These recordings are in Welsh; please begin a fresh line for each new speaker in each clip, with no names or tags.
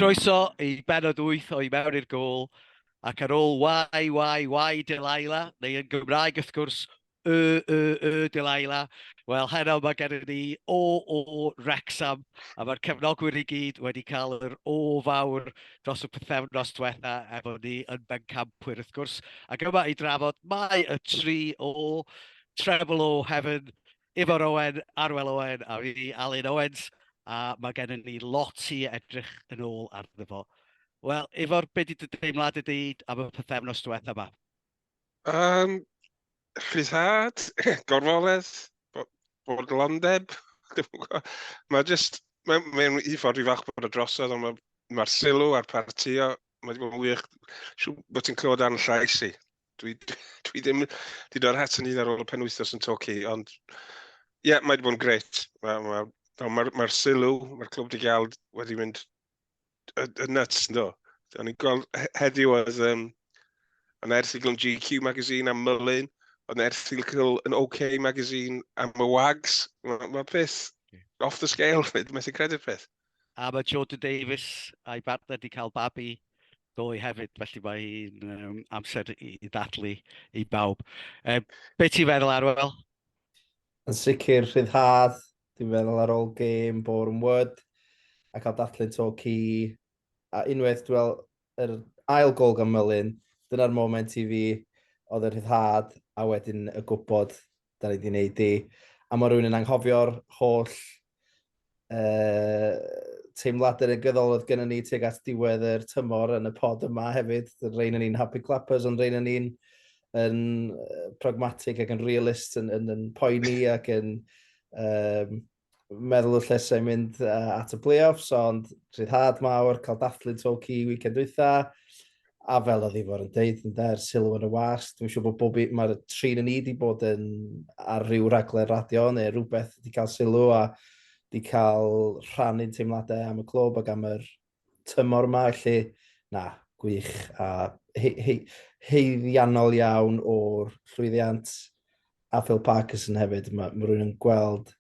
Croeso i Pennod 8 o i mewn i'r gol, ac ar ôl Delilah, neu yn Gymraeg wrth gwrs, Delilah, wel heno mae gennym ni o Wrecsam, a mae'r cefnogwyr i gyd wedi cael yr o fawr dros y pythefnos diwetha efo ni yn bencampwyr wrth gwrs, ac yma i drafod mae y tri o Treble O Heaven, Ifor Owen, Arwel Owen a fi, Alun Owens, a mae gennym ni lot i edrych yn ôl arno fo. Wel, Ifor, beth di dy deimlad ydy am y pythefnos diwetha yma?
Rhyddhad, gorfoledd, bodlondeb. Mae jyst, mae'n un ffordd i fach bod y drosodd, ond mae'r sylw a'r partio, mae wedi bod yn wych. Siw bod ti'n clywed ar yn llais i. Dwi ddim wedi dod het yn un ar ôl y penwythnos yn toci, ond ie, mae wedi bod yn greit. Mae'r sylw, mae'r clwb di gael wedi mynd y nuts, ynddo. O'n i'n gweld heddiw oedd yn erthigol yn GQ magazine am Mullin, oedd yn erthigol yn OK magazine am y Wags. Mae peth off the scale, methu credu'r peth.
A mae Jordan Davies a'i partner wedi cael babi ddoe hefyd, felly mae hi'n amser i ddathlu i bawb. Be ti'n feddwl, Arwel?
Yn sicr rhyddhad, dwi'n feddwl ar ôl game, Boreham Wood, a cael dathlu'n to ci. A unwaith, dwi'n meddwl, yr ail gol gan Mullin, dyna'r moment i fi, oedd y rhyddhad, a wedyn y gwybod da ni wedi gwneud i. A mae rhywun yn anghofio'r holl teimladau negyddol oedd gennym ni tuag at diwedd yr tymor yn y pod yma hefyd. Rhain yn un happy clappers, ond rhain yn un yn pragmatic ac yn realist, yn poeni ac yn meddwl y llesau mynd at y playoffs, ond rhyddhad mawr, cael dathlu'n to ci weekend dwytha. A fel oedd Ifor yn deud, sylw yn y wast. Dwi'n siŵr bod mae'r trin yn ni wedi bod ar ryw raglen radio neu rhywbeth wedi cael sylw a wedi cael rhannu'n teimladau am y clwb ac am yr tymor yma. Felly, na, gwych a heiddiannol iawn o'r llwyddiant a Phil Parkinson hefyd. Mae rhywun yn gweld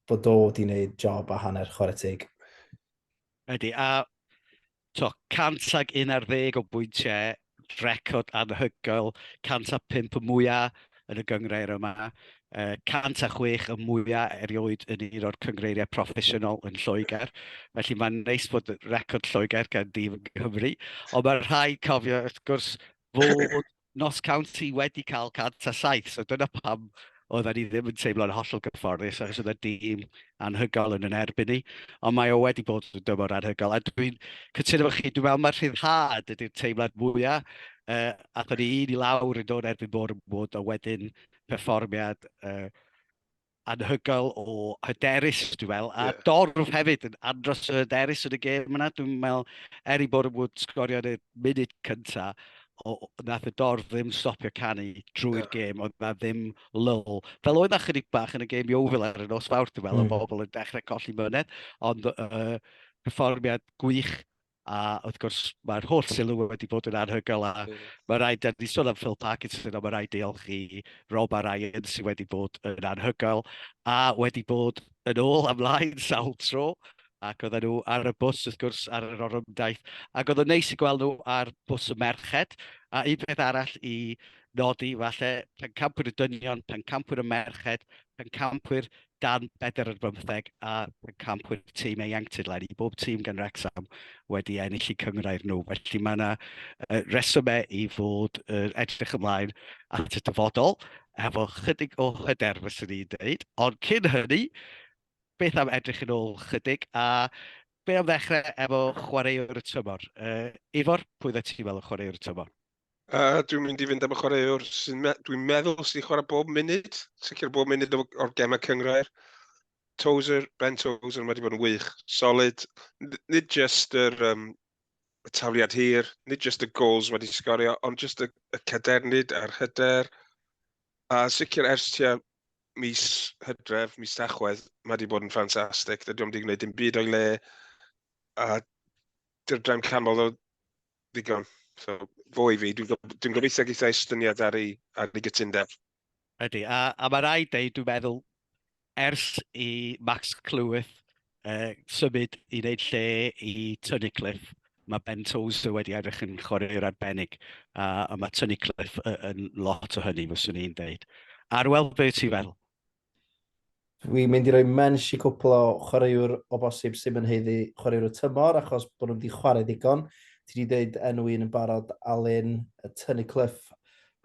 bod o wedi gwneud job a hanner chwarae teg.
Ydy, a 111 o bwyntiau, record anhygoel, 105 y mwyaf yn y gynghrair yma, 106 y mwyaf erioed yn un o'r cyngreiriau proffesiynol yn Lloegr. Felly mae'n neis bod record Lloegr gan dîm yn Nghymru. Ond mae'n rhaid cofio, wrth gwrs, fod Notts County wedi cael 107, so dyna pam oedden ni ddim yn teimlo'n hollol gyfforddus, achos oedd y dîm anhygoel yn erbyn ni, ond mae o wedi bod yn dymor anhygoel. A dwi'n cytuno chi, dwi'n meddwl mae'r rhyddhad ydy'r teimlad mwyaf, a da ni un i lawr yn dod erbyn Boreham Wood, a wedyn perfformiad anhygoel o hyderus, dwi'n meddwl, a dorf hefyd yn andros o hyderus yn y gêm yna. Dwi'n meddwl, i Boreham Wood sgorio yn y munud cyntaf, nath y dorf ddim stopio canu drwy'r gêm, oedd na ddim lull. Fel oedd chydig bach yn y gêm Iowfil ar y nos fawr, dwi'n meddwl, o bobl yn dechrau colli mynedd, ond perfformiad gwych, a wrth gwrs mae'r holl sylw wedi bod yn anhygoel, a mae rhaid, ni sôn am Phil Parkinson, ond mae rhaid diolch i Rob a Ryan sydd wedi bod yn anhygoel, a wedi bod yn ôl amlaen sawl tro, ac oedden nhw ar y bws, wrth gwrs, ar yr orymdaeth. Ac oedd yn neis i gweld nhw ar bws y merched. A un peth arall i nodi, falle, pencampwyr y dynion, pencampwyr y merched, pencampwyr dan 45, a pencampwyr tîm ieuenctid lenni. Bob tîm gan Wrecsam wedi ennill i cynghrair nhw. Felly mae yna resymau i fod edrych ymlaen at y dyfodol, efo chydig o hyder, fyswn i'n dweud. Ond cyn hynny, beth am edrych yn ôl chydig, a be am ddechrau efo chwaraewr y tymor? Ifor, pwy ddau ti'n meddwl chwaraewr y tymor?
Dwi'n mynd i fynd am y chwaraewr dwi'n meddwl sydd wedi chwarae bob munud, sicr bob munud o'r gemau cynghrair. Ben Tozer wedi bod yn wych, solid, nid just y tawliad hir, nid just y gols wedi sgorio, ond just y cadernid a'r hyder. A sicr ers tua mis Hydref, mis Tachwedd, mae wedi bod yn ffantastig. Dydy wedi gwneud dim byd o'i le, a dy'r draim canol o ddigon. So, fo i fi, dwi'n gobeithio geithio estyniad ar ei gytundeb.
Ydy, a mae rhaid deud, dwi'n meddwl, ers i Max Clwyth symud i wneud lle i tynnu cliff. Mae Ben Tozer wedi edrych yn chwarae'r arbennig, a mae tynnu cliff yn lot o hynny, fyswn i'n dweud. Arwel, be ti fel?
Dwi'n mynd i roi mensh i cwpl o chwaraewr o bosib sy'n mynd heiddi chwaraewr y tymor, achos bod nhw wedi chwarae digon. Ti wedi dweud enw un yn barod, Alun, Tynnu Cliff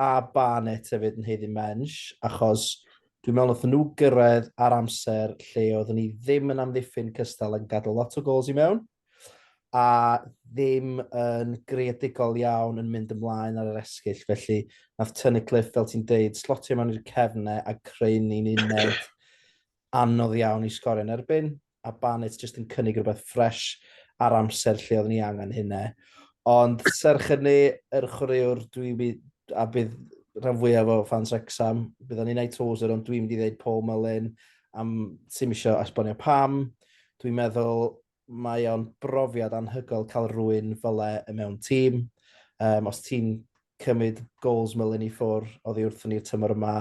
a Barnett hefyd yn heiddi mensh, achos dwi'n meddwl wrth nhw gyrraedd ar amser lle oedden ni ddim yn amddiffyn cystal yn gadael lot o gols i mewn, a ddim yn greadigol iawn yn mynd ymlaen ar yr esgyll. Felly, nath Tynnu Cliff, fel ti'n deud, slotio mewn i'r cefnau a creu ni'n uned anodd iawn i sgorio yn erbyn, a Barnett jyst yn cynnig rhywbeth ffres ar amser lle oedden ni angen hynny. Ond serch hynny, yr chwaraewr a bydd rhan fwyaf o fans Wrecsam, byddwn ni'n neud Tozer, ond dwi'n mynd i ddeud Paul Mullin, am sy'n eisiau esbonio pam. Dwi'n meddwl mae o'n brofiad anhygoel cael rhywun fel y mewn tîm. Os ti'n cymryd goals Mullin i ffwr oddi wrthyn ni'r tymor yma,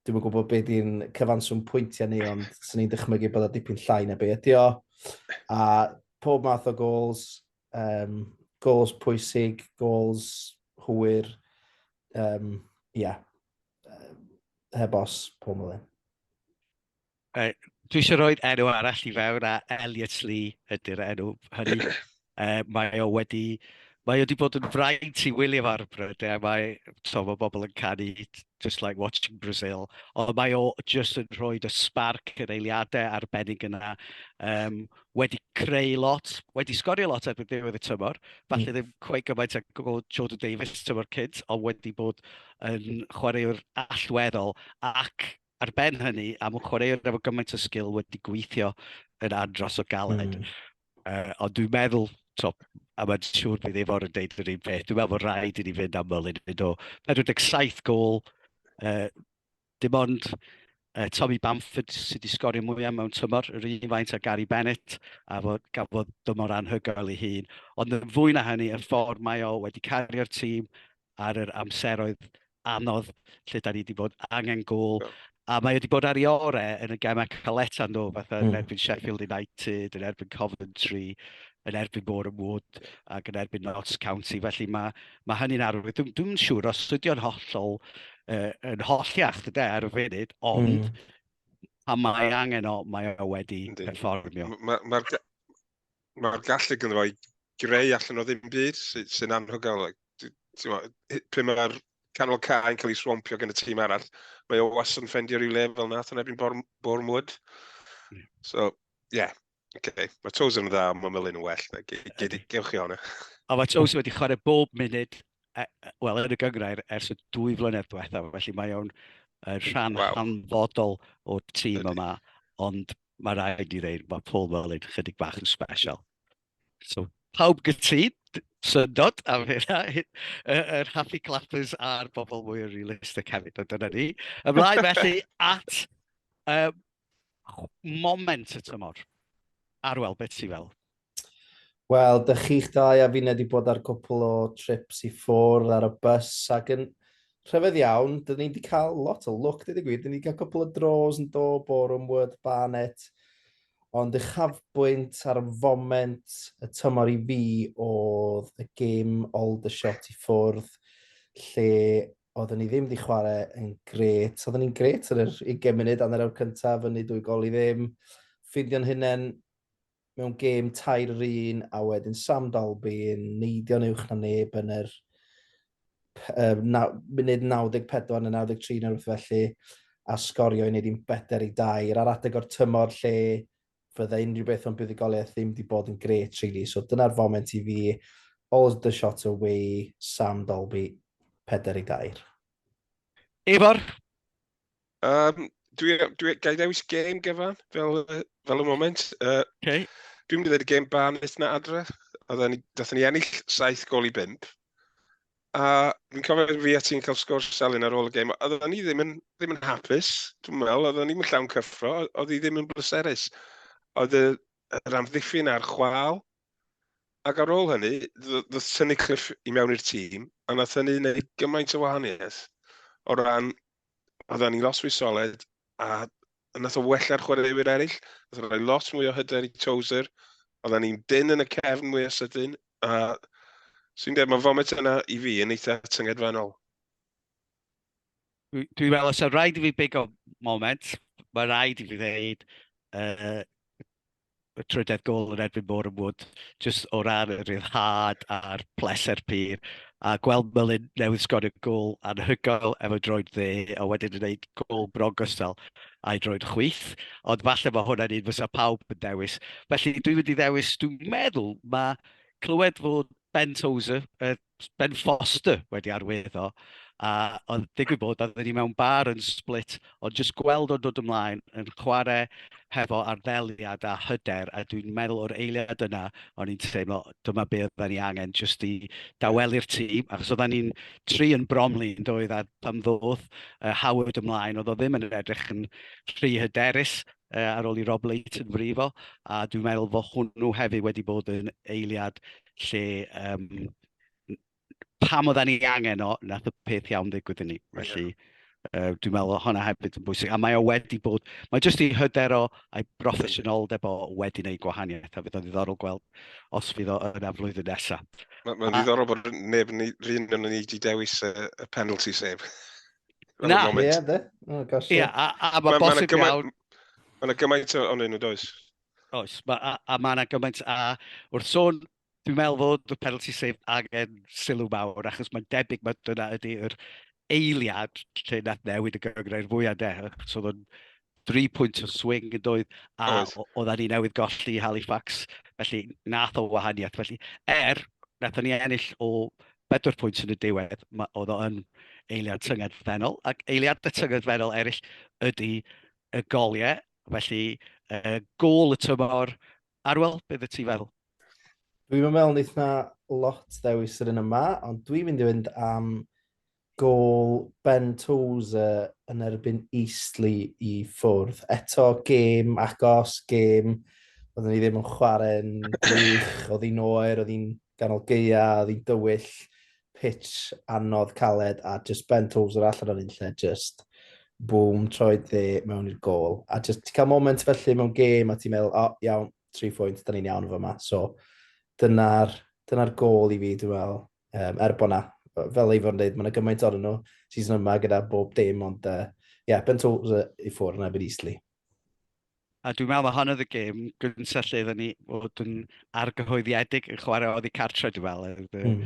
dwi'n gwybod beth di'n cyfanswm pwyntiau ni, ond sy'n ni'n dychmygu bod o dipyn llai na be ydi o. A pob math o goals, goals pwysig, goals hwyr, heb os, Paul Mullin.
Dwi eisiau rhoi enw arall i fewn, a Elliot Lee ydy'r enw hynny. Mae wedi bod yn fraint i William Arbryd, mae bobl yn canu just like watching Brazil, ond mae o just yn rhoi y spark yn eiliadau arbennig yna, wedi creu lot, wedi sgorio lot erbyn ddiwedd y tymor, falle ddim cweith gymaint ag Jordan Davies tymor cynt, ond wedi bod yn chwaraewr allweddol, ac ar ben hynny, am y chwaraewr efo gymaint o sgil wedi gweithio yn andros o galed. Ond dwi'n meddwl, a mae'n siŵr bydd efo'r yn deud yr un peth, dwi'n meddwl bod rhaid i ni fynd am Mullin, fynd o 47 gol, dim ond Tommy Bamford sydd wedi sgorio mwyaf mewn tymor, yr un faint a Gary Bennett, a gafodd dymor anhygoel ei hun. Ond yn fwy na hynny, y ffordd mae o wedi cario'r tîm ar yr amseroedd anodd, lle da ni wedi bod angen gol, a mae wedi bod ar ei orau yn y gemau caleta nhw, fatha yn erbyn Sheffield United, yn erbyn Coventry, yn erbyn Boreham Wood, ac yn erbyn Notts County. Felly mae hynny'n arwydd. Dwi'n siŵr os ydy o'n hollol yn holliach ar y funud, ond pan mae angen o, mae o wedi perfformio.
Mae'r gallu gyda fo i greu allan o ddim byd sy'n anhygoel. Pryd mae'r canol cae yn cael ei swampio gen y tîm arall, mae o was yn ffendio rhyw lefel nath yn erbyn Boreham Wood. So, okay. Mae Tozer yn dda, mae Mullin yn well. Gewch chi hwnna.
A mae Tozer wedi chwarae bob munud, wel, yn y gyngrair ers y 2 flynedd diwethaf, felly mae o'n rhan hanfodol o'r tîm yma, ond mae rhaid i ddeud, mae Paul Mullin chydig bach yn special. So, pawb gytid, syndod am hynna, yr happy clappers a'r bobl mwy o realistic hefyd, ond dyna ni. Ymlaen felly at moment y tymor. Arwel, beth ti fel?
Wel, dych chi'ch dau a fi'n wedi bod ar cwpl o trips i ffwrdd ar y bus, ac yn rhyfedd iawn, dyn ni wedi cael lot o look, dyd i gwyd. Dyn ni wedi cael cwpl o dros yn do, Boreham Wood, Barnett, ond uchafbwynt ar y foment y tymor i fi oedd y gêm Aldershot i ffwrdd, lle oedden ni ddim wedi chwarae yn gret. Oedden ni'n gret yn yr 20 munud am yr awr cyntaf, fyny 2 gol i ddim. Ffeindio'n hunain mewn gêm 3-1, a wedyn Sam Dalby yn neidio'n uwch na neb yn yr munud 94 na 93 neu rhywbeth felly, a sgorio i wneud i'n beter i 2 ar adeg o'r tymor lle fydde unrhyw beth o'n buddugoliaeth ddim wedi bod yn gret, really. So dyna'r foment i fi, Aldershot away, Sam Dalby, 4-2.
Efor?
Dwi gael dewis gêm gyfan, fel y moment. Dwi'n mynd i ddweud y gêm Barnett na adre. Dathon ni ennill 7 gol i 5. A dwi'n cofio fi a ti'n cael sgwrs Selin ar ôl y gêm. Oedden ni ddim yn hapus, dwi'n meddwl. Oedden ni ddim yn llawn cyffro. Oedd hi ddim yn bleserus. Oedd yr amddiffyn ar chwal. Ac ar ôl hynny, ddodd Tynnu Cliff i mewn i'r tîm, a nath hynny wneud gymaint o wahaniaeth. O ran, oedden ni'n loswi solid, a nath o wella'r chwaraewyr eraill. Nath o roi lot mwy o hyder i Tozer. Oedden ni'n dyn yn y cefn mwy o sydyn. A sy'n dweud, mae foment yna i fi yn eitha tyngedfennol.
Dwi'n meddwl, os yw rhaid i fi big o moment, mae rhaid i fi ddeud y trydydd gol yn erbyn Bournemouth, just o ran y ryddhad a'r pleser pyr, a gweld Melyn newydd sgorio gol anhygoel efo droed dde, a wedyn yn gwneud gol brogystal a'i droed chwith, ond falle mae hwnna'n un fysa pawb yn dewis. Felly dwi'n mynd i ddewis, dwi'n meddwl mae clywed fod Ben Tozer, Ben Foster wedi arwyddo, a oedd digwydd bod oedden ni mewn bar yn split, ond just gweld o'n dod ymlaen yn chwarae hefo arddeliad a hyder, a dwi'n meddwl o'r eiliad yna, o'n i'n teimlo, dyma be oedden ni angen just i dawelu'r tîm, achos oedden ni'n tri yn bromli yn doedd a pam ddodd Howard ymlaen, oedd o ddim yn edrych yn rhy hyderus ar ôl i Rob Leighton frifo, a dwi'n meddwl fod hwnnw hefyd wedi bod yn eiliad lle pam oedden ni angen o, nath y peth iawn ddigwydd i ni. Felly, dwi'n meddwl hwnna hefyd yn bwysig. A mae o wedi bod, mae jyst i hyder o a'i broffesiynoldeb o wedi wneud gwahaniaeth. A fydd o'n ddiddorol gweld os fydd o yna flwyddyn nesaf.
Mae'n ddiddorol bod neb yn rhan o'n ni wedi dewis y penalty save.
Na,
Ie, de.
ie, a mae bosib iawn.
Mae'n gymaint o'n nhw does.
Oes, a mae yna gymaint, a wrth sôn, dwi'n meddwl fod y penalty save angen sylw mawr, achos mae'n debyg mae dyna ydy'r eiliad lle nath newid y gyngrau'r fwyaf de. So oedd o'n 3 pwynt o swing yn doedd, a oedden ni newydd golli Halifax, felly nath o wahaniaeth. Felly nath ni ennill o 4 pwynt yn y diwedd, oedd o'n eiliad tyngedfennol, ac eiliad y tyngedfennol eraill ydy y goliau, felly gol y tymor. Arwel, beth y ti feddwl?
Dwi'n meddwl wneud na lot ddewis yr un yma, ond dwi'n mynd i fynd am gol Ben Tozer yn erbyn Eastleigh i ffwrdd. Eto gêm agos, gêm, oedden ni ddim yn chwarae'n gwych, oedd hi'n oer, oedd hi'n ganol geia, oedd hi'n dywyll, pitch anodd caled, a just Ben Tozer allan o'n un lle, just boom, troed dde mewn i'r gol. A just ti cael moment felly mewn gêm, a ti'n meddwl, iawn, 3 pwynt, da ni'n iawn efo yma. So, dyna'r gol i fi, dwi'n meddwl, bod na, fel Eifo yn dweud, mae yna gymaint o'n nhw season yma gyda bob dim, ond Ben Tozer i ffwrdd yn ebyn Eastleigh.
A dwi'n meddwl mae hon oedd y gêm gyntaf lle oedden ni fod yn argyhoeddiedig yn chwarae oedd i cartre, dwi'n meddwl.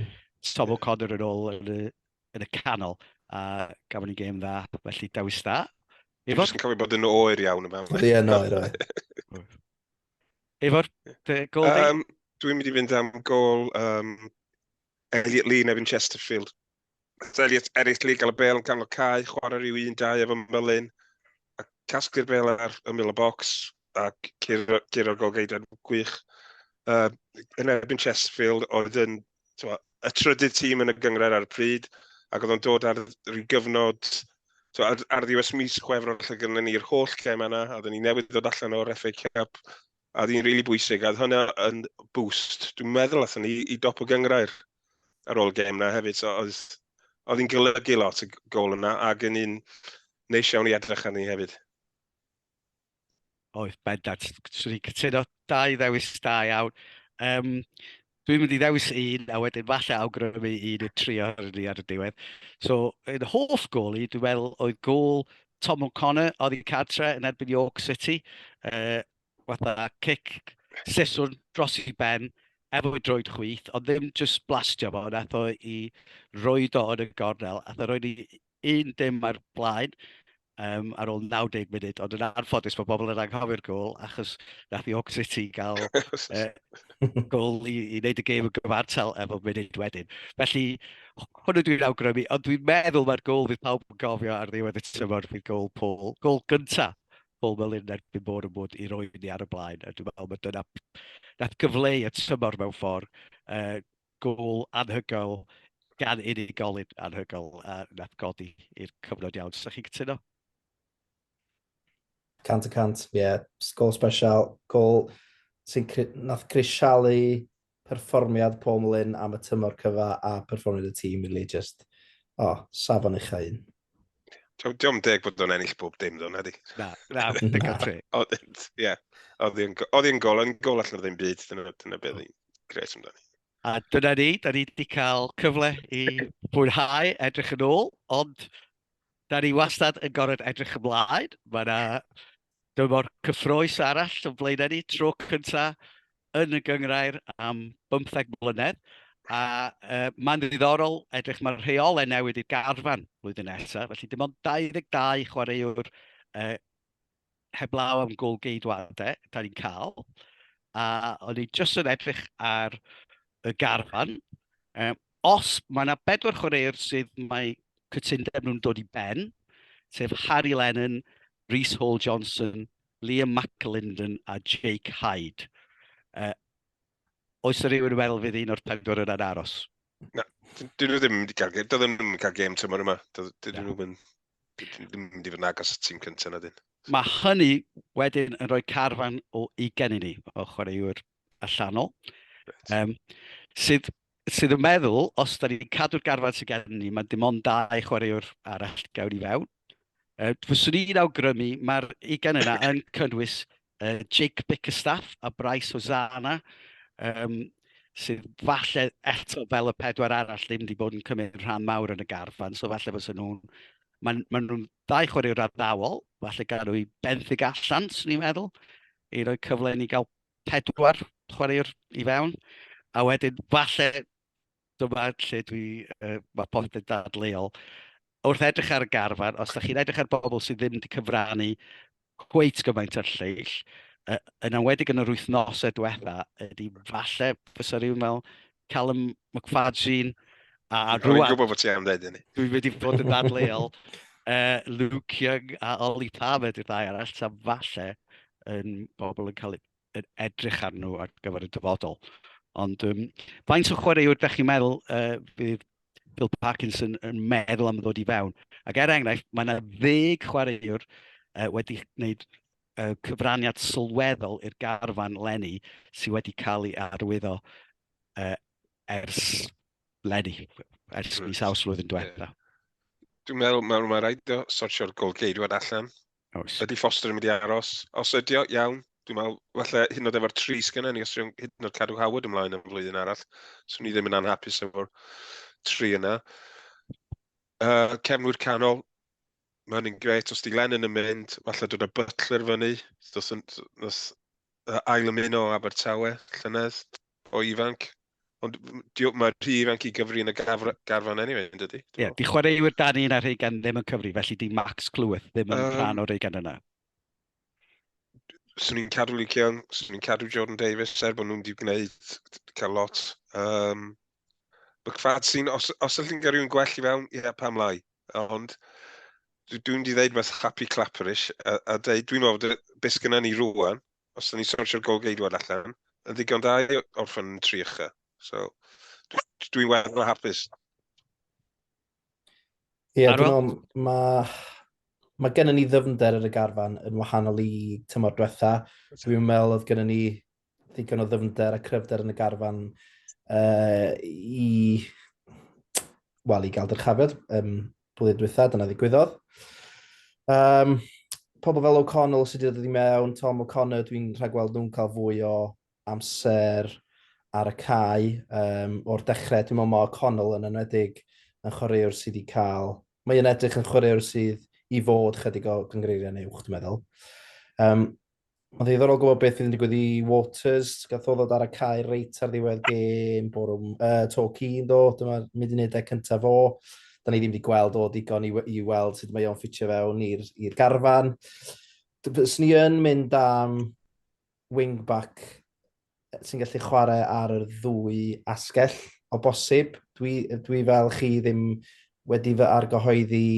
Tom O'Connor yn ôl yn y canol, a gafon ni gêm dda, felly dewis dda.
Dwi'n jyst yn cofio bod yn oer iawn yma.
Ie, oer, oer.
Efo'r gol di?
Dwi'n mynd i fynd am gol Elliot Lee yn ebyn Chesterfield. Elliot eraill Lee gael y bel yn canol cae, chwarae rhyw 1-2 efo Melyn, a casglu'r bel ar ymyl y bocs, a curo'r gol geidad gwych. Yn ebyn Chesterfield, oedd yn y trydydd tîm yn y gyngred ar y pryd, ac oedd o'n dod ar ryw gyfnod, ar ddiwedd mis Chwefror lle gyda ni'r holl gem yna, a oedden ni newydd ddod allan o'r FA Cup, a oedd hi'n rili bwysig, a oedd hwnna yn boost. Dwi'n meddwl athyn ni i dop o gyngrair ar ôl gem yna hefyd, so oedd hi'n golygu lot y gol yna, ac yn un neis iawn i edrych arni hefyd.
Oedd, bendant. Swn i'n cytuno 2 ddewis da iawn. Dwi'n mynd i ddewis un, a wedyn falle awgrymu un y trio ni ar y diwedd. So, yn hoff gol i, dwi'n meddwl, oedd gol Tom O'Connor, oedd i cartre yn erbyn York City. Fatha cic siswrn dros i ben, efo i droed chwith, ond ddim just blastio fo, nath o i roed o yn y gornel, a nath o roed i 1-0 ar blaen ar ôl 90 munud, ond yn anffodus mae bobl yn anghofio'r gol, achos nath York City gael gol i wneud y gêm yn gyfartal efo munud wedyn. Felly, hwnnw dwi'n awgrymu, ond dwi'n meddwl mae'r gol fydd pawb yn gofio ar ddiwedd y tymor fydd gol Paul. Gol gyntaf, Paul Melyn erbyn Bournemouth i roi ni ar y blaen. A dwi'n meddwl mae dyna nath gyfleu y tymor mewn ffordd. Gol anhygoel gan unigolyn anhygoel a nath godi i'r cyfnod iawn. Sa'ch chi'n cytuno?
100%, ie. Gol special, gol sy'n nath crisialu perfformiad Paul Melyn am y tymor cyfa a perfformiad y tîm, really just, safon eich un.
Diolch yn deg bod o'n ennill bob dim, do'n edrych.
Na, digon tre.
Ie. Oedd hi'n gol allan o ddim byd, dyna beth i'n gres amdani.
A dyna ni, da ni wedi cael cyfle i fwynhau, edrych yn ôl, ond da ni wastad yn gorfod edrych ymlaen. Mae yna dymor cyffroes arall o blaen ni, tro cynta yn y gyngrair am 15 mlynedd. A mae'n ddiddorol edrych mae'r rheolau newid i'r garfan flwyddyn nesaf. Felly dim ond 22 chwaraewr heblaw am gol geidwadau da ni'n cael. A o'n i jyst yn edrych ar y garfan. Os mae yna 4 chwaraewr sydd mae cytundeb nhw'n dod i ben, sef Harry Lennon, Rhys Hall-Johnson, Liam McAlinden a Jake Hyde. Oes yna rhywun yn meddwl fydd un o'r 4 yna'n aros?
Na, dyn nhw ddim wedi cael gêm. Doedden nhw'n cael gêm tymor yma. Dyn nhw ddim mynd i fod yn agos y tîm cyntaf na dyn.
Mae hynny wedyn yn rhoi carfan o 20 i ni o chwaraewyr allanol. Sydd yn meddwl, os da ni'n cadw'r garfan sydd gen ni, mae dim ond 2 chwaraewr arall gawn i fewn. Fyswn i'n awgrymu, mae'r 20 yna yn cynnwys Jake Bickerstaff a Bryce Hosanna, sydd falle eto fel y 4 arall ddim wedi bod yn cymryd rhan mawr yn y garfan, so falle fysa nhw'n... Maen nhw'n 2 chwaraewr arddawol, falle gael nhw i benthyg allan, swn i'n meddwl, i roi cyfle i ni gael 4 chwaraewr i fewn. A wedyn, falle, dyma lle mae Podlediad leol, wrth edrych ar y garfan, os da chi'n edrych ar bobl sydd ddim wedi cyfrannu cweit gymaint ar lleill, yn enwedig yn yr wythnosau diwetha, ydy falle fysa rhywun fel Callum McFadzean a rwan...
Dwi'n gwybod bod ti am dweud hynny.
Dwi'n wedi bod yn ddadleol. Luke Young a Ollie Palmer yw'r 2 arall, sa falle yn bobl yn cael edrych ar nhw ar gyfer y dyfodol. Ond faint o chwaraewr ydych chi'n meddwl fydd Phil Parkinson yn meddwl am ddod i fewn? Ac enghraifft, mae yna 10 chwaraewr wedi gwneud cyfraniad sylweddol i'r garfan leni sydd wedi cael ei arwyddo ers leni, ers mis Awst flwyddyn diwetha.
Dwi'n meddwl mae rhaid o sortio'r gol geidwad allan. Ydy Foster yn mynd i aros? Os ydy o, iawn. Dwi'n meddwl, falle hyn o efo'r 3 sgynna ni, os yw'n hyn o'r cadw Howard ymlaen yn flwyddyn arall. So ni ddim yn anhapus efo'r 3 yna. Cefnwyr canol, mae hynny'n gret. Os di Lennon yn mynd, falle dod y Butler fyny. Dos ail ymuno o Abertawe, llynedd, o ifanc. Ond mae'r rhy ifanc i gyfri yn y garfan anyway, ynddi?
Ie, di chwaraewyr dan un ar Reigan ddim yn cyfri, felly di Max Clwyth ddim yn rhan o'r Reigan yna.
Swn i'n cadw Luke Young, swn i'n cadw Jordan Davies, bod nhw'n wedi gwneud, cael lot. McFadzean, os ydych chi'n gael rhywun gwell i fewn, ie, pam lai. Ond dwi'n wedi dweud beth happy clapperish, a dweud, dwi'n meddwl, beth gyda ni rwan, os ydych ni'n sortio'r gol geidwad allan, yn ddigon da i orffen yn 3 ucha. So, dwi'n weddol hapus.
Ie, dwi'n meddwl, mae gennym ni ddyfnder ar y garfan yn wahanol i tymor diwetha. Dwi'n meddwl oedd gennym ni ddigon o ddyfnder a cryfder yn y garfan i gael dyrchafiad. Blwyddyn diwetha, dyna ddigwyddodd. Pobl fel O'Connell sydd wedi dod i mewn, Tom O'Connor, dwi'n rhagweld nhw'n cael fwy o amser ar y cae. O'r dechrau, dwi'n meddwl mae O'Connell yn enwedig yn chwaraewr sydd wedi cael... Mae'n edrych yn chwaraewr sydd i fod chydig o gyngreiriau uwch, dwi'n meddwl. Mae'n ddiddorol gwybod beth fydd yn digwydd i Waters, gath o ddod ar y cae reit ar ddiwedd gêm, Torquay do, dyma'n mynd i wneud cyntaf fo. Da ni ddim wedi gweld o digon i weld sut mae o'n ffitio fewn i'r garfan. Swn i yn mynd am wingback sy'n gallu chwarae ar y 2 asgell o bosib. Dwi fel chi ddim wedi fy argyhoeddi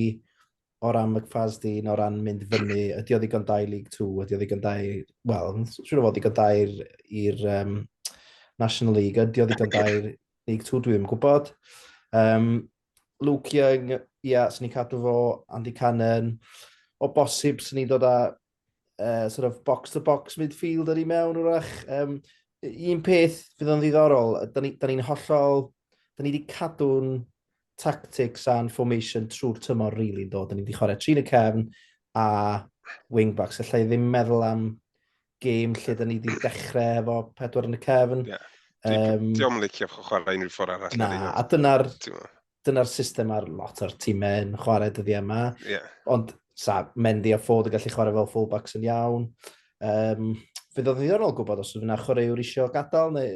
o ran McFadzean, o ran mynd fyny. Ydy o ddigon da i League 2, ydy o ddigon da i... Wel, siwr o fod ddigon da i'r National League, ydy o ddigon da i'r League 2, dwi ddim yn gwybod. Luke Young, ia, sy'n ni cadw fo, Andy Cannon. O bosib, sy'n ni dod â sort of box-to-box midfield ar i mewn wrach. Un peth fydd o'n ddiddorol, da ni'n hollol... Da ni wedi cadw'n tactics a'n formation trwy'r tymor really dod. Ni wedi chwarae 3 yn y cefn a wingbacks. Alla i ddim meddwl am game lle da ni wedi dechrau efo 4 yn y cefn.
Di o'm licio chwarae unrhyw ffordd arall.
Na, a dyna'r system ar lot o'r tîmau yn chwarae dyddi yma. Ond Mendy a Ford yn gallu chwarae fel fullbacks yn iawn. Fydd oedd ddiddorol gwybod os yna chwaraewr eisiau gadael, neu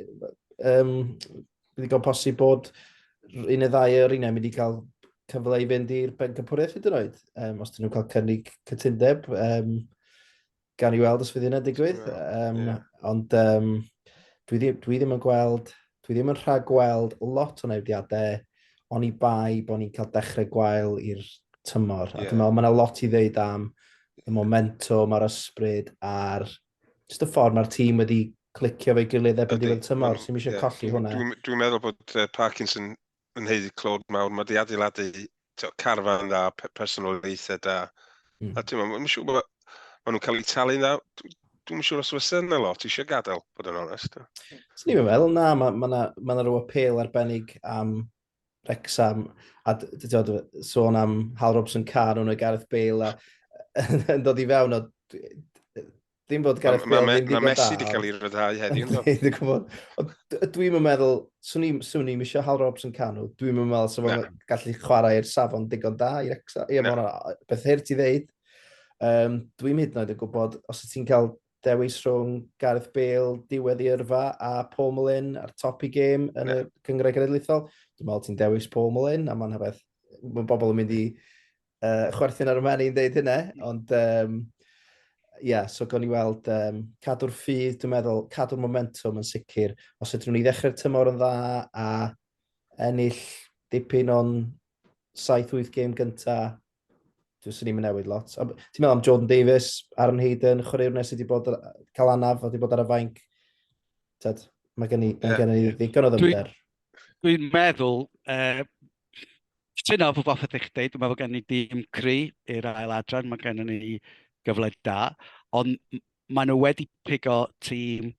bydd i gael posib bod un neu ddau o'r unau mynd i gael cyfle i fynd i'r ben cympwriaeth hyd yn oed. Os dyn nhw'n cael cynnig cytundeb, gan i weld os fydd yna digwydd. Ond dwi ddim yn gweld, dwi ddim yn rhag gweld lot o newidiadau, ond i bai bod ni'n cael dechrau gwael i'r tymor. A dwi'n meddwl, mae yna lot i ddeud am y momentum a'r ysbryd a'r just y ffordd mae'r tîm wedi clicio fe'i gilydd ebyn diwedd tymor, sy'n eisiau colli hwnna.
Dwi'n meddwl bod Parkinson yn heiddi clod mawr, mae wedi adeiladu carfan da, personolaethau da. A dwi'n meddwl, mae'n siŵr bod maen nhw'n cael eu talu'n dda. Dwi'n siŵr os fysa yna lot eisiau gadael, bod yn onest.
Swn i'n meddwl, na, mae yna rhyw apel arbennig am Wrecsam, a sôn am Hal Robson Carr yn y Gareth Bale, yn dod i fewn o... Ddim bod Gareth Bale ddim digon da. Mae
Messi wedi cael ei ryddhau heddiw.
Dwi'n meddwl, swn i'n eisiau Hal Robson Carr, dwi'n meddwl sef o'n gallu chwarae i'r safon digon da i Wrecsam. Ie, mae hwnna beth hyrt i ddeud. Dwi'n hyd yn oed yn gwybod, os ti'n cael dewis rhwng Gareth Bale, diwedd i yrfa, a Paul Mullin ar top i gêm yn y Cyngor Genedlaethol, dwi'n meddwl ti'n dewis Paul Mullin, a mae'n beth, mae bobl yn mynd i chwerthu'n ar y menu yn deud hynny, ond so gawn ni weld cadw'r ffydd, dwi'n meddwl, cadw'r momentum yn sicr, os ydyn nhw'n i ddechrau'r tymor yn dda a ennill dipyn o'n 7-8 gêm gyntaf, dwi'n ni'n newid lot. Ti'n meddwl am Jordan Davies, Aaron Hayden, chwaraewr nes wedi bod cael anaf, wedi bod ar y fainc. Mae gen i ddigon o ddymder.
Dwi'n meddwl, cytuno fo beth eich dweud, dwi'n meddwl gen i dîm cry i'r ail adran, mae gen i gyfle da, ond maen nhw wedi pigo tîm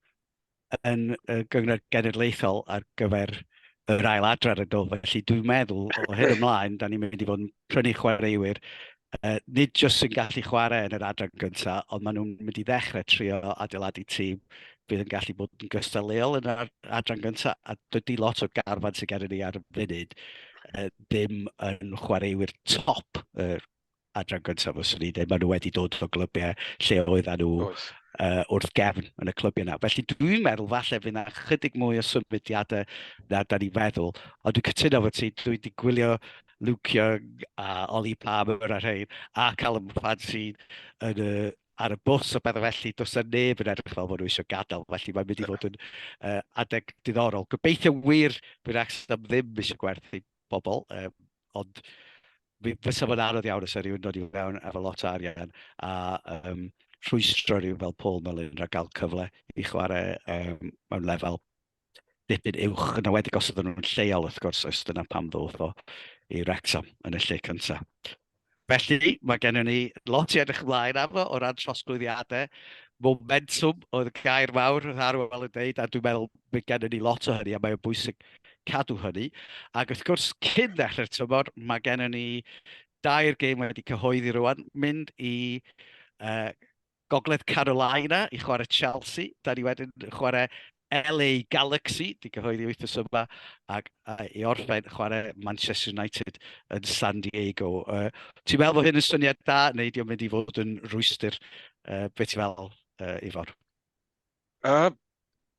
yn Gyngor Genedlaethol ar gyfer yr ail adran yn dod. Felly dwi'n meddwl, o hyn ymlaen, da ni'n mynd i fod yn prynu chwaraewyr nid jyst yn gallu chwarae yn yr adran gyntaf, ond maen nhw'n mynd i ddechrau trio adeiladu tîm bydd yn gallu bod yn gystadleuol yn yr adran gyntaf, a dydy lot o garfan sydd gen i ar y funud ddim yn chwaraewyr top adran gyntaf fyswn i, maen nhw wedi dod o glybiau lle oedden nhw wrth gefn yn y clybiau yna. Felly dwi'n meddwl falle fydd yna chydig mwy o symudiadau na da ni'n meddwl, ond dwi'n cytuno fo ti, dwi wedi gwylio Luke Young a Ollie Palmer ar rhain, a Callum Fancy ar y bws o beth felly, does na neb yn edrych fel bod nhw eisiau gadael, felly mae'n mynd i fod yn adeg diddorol. Gobeithio wir bydd Wrexham ddim eisiau gwerthu bobl, ond fysa fo'n anodd iawn os rhywun dod i fewn efo lot o arian a rhwystro rhywun fel Paul Mullin rhaid gael cyfle i chwarae mewn lefel dipyn uwch yna wedi os ydyn nhw'n lleol wrth gwrs os dyna pam ddoth o i Wrecsam yn y lle cyntaf. Felly, mae gennym ni lot i edrych ymlaen am o ran trosglwyddiadau. Momentum oedd y gair mawr ar ôl yn dweud, a dwi'n meddwl mae gennym ni lot o hynny, a mae'n bwysig cadw hynny. Ac wrth gwrs, cyn ddechrau'r tymor, mae gennym ni 2 gêm wedi cyhoeddi rwan, mynd i Gogledd Carolina i chwarae Chelsea. Da ni wedyn chwarae LA Galaxy, di cyhoeddi wythnos yma, ac i orffen chwarae Manchester United yn San Diego. Ti'n meddwl bod hyn yn syniad da, neu di'n mynd i fod yn rwystyr? Beth ti'n meddwl, Ifan?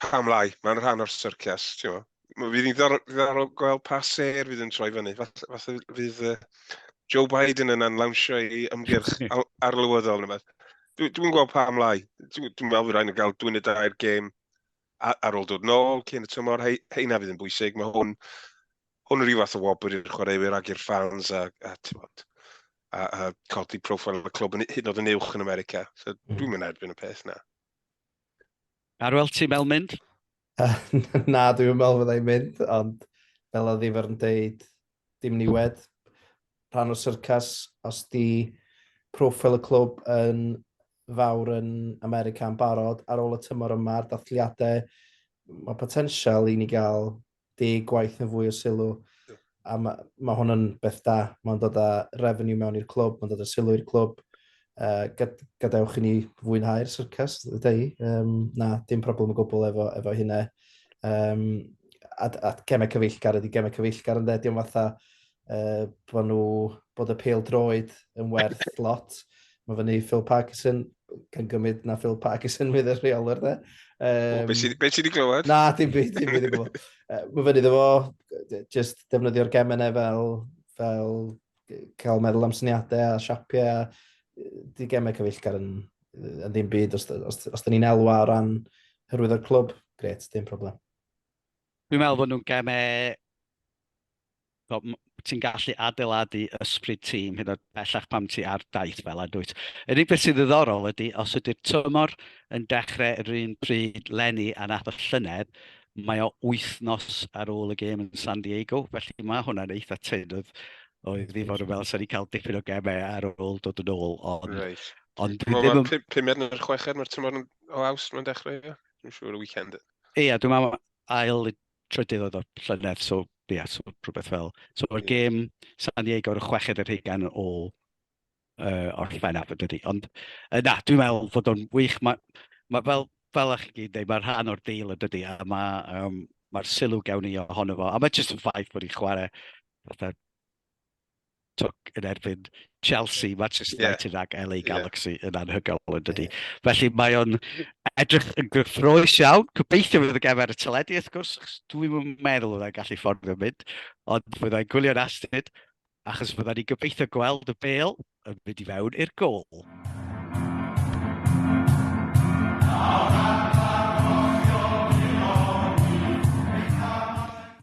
Pam lai, mae'n rhan o'r syrcias. Fydd hi'n ddiddorol gweld pa ser fydd yn troi fyny. Fath fydd Joe Biden yn anlawnsio i ymgyrch arlywyddol. Dwi'n gweld pam lai. Dwi'n meddwl fydd rhaid yn cael 2 gêm ar ôl dod nôl, cyn y tymor, heina fydd yn bwysig. Mae hwn rhyw fath o wobr i'r chwaraewyr ac i'r fans a codi profil y clwb hyd yn oed yn uwch yn America. So dwi'n mynd erbyn y peth na.
Arwel, ti'n meddwl mynd?
Na, dwi'n meddwl fyddai'n mynd, ond fel oedd Ifar yn deud, dim niwed. Rhan o'r syrcas, os di profil y clwb yn fawr yn America yn barod ar ôl y tymor yma ar dathliadau, mae potensial i ni gael 10 gwaith yn fwy o sylw A ma hwn yn beth da. Mae'n dod â revenue mewn i'r clwb, mae'n dod â sylw i'r clwb. Gadewch i ni fwynhau'r syrcas, ddeu. Na, dim problem o gwbl efo hynna. A gemau cyfeillgar ydy gemau cyfeillgar yn dweud, fatha bod y pêl droed yn werth lot. Mae fyny Phil Parkinson, gan gymryd na Phil Parkinson fydd y rheolwr de.
Be sydd wedi glywed?
Na, dim byd yn gwybod. Mae fyny ddefo, just defnyddio'r gemau fel cael meddwl am syniadau a siapiau. Di gemau cyfeillgar yn ddim byd, os da ni'n elwa o ran hyrwyddo'r clwb, gret, dim problem.
Dwi'n meddwl bod nhw'n gemau ti'n gallu adeiladu ysbryd tîm hyd oed bellach pam ti ar daith fel adwyt. Yr unig beth sydd ddiddorol ydy, os ydy'r tymor yn dechrau yr un pryd Lenny a nath o llynedd, mae o 8 nos ar ôl y gêm yn San Diego, felly mae hwnna'n eitha tyn. Oedd fi fod yn fel sy'n cael dipyn o gemau ar ôl dod yn ôl. Ond
Mae'n 5 yr 6 mae'r tymor o Awst mae'n dechrau, dwi'n siŵr y weekend.
Ie, dwi'n meddwl ail trydydd oedd o llynedd, so rhywbeth fel. So o'r gêm San Diego ar y 6 yr 20 o Orffennaf ydy. Ond na, dwi'n meddwl fod o'n wych. Mae fel ych chi dweud, mae'r rhan o'r deal ydy, a mae'r sylw gawn ni ohono fo. A mae jyst yn ffaith bod i'n chwarae fatha toc yn erbyn Chelsea, Manchester United ac LA Galaxy yn anhygoel yn dydi. Felly mae o'n edrych yn gyffroes iawn. Gobeithio fydd y gefn y teledu, wrth gwrs. Dwi'n meddwl fyddai'n gallu ffordd yn mynd, ond fyddai'n gwylio'n astyd, achos fyddai'n ni gobeithio gweld y bêl yn mynd i fewn i'r gôl.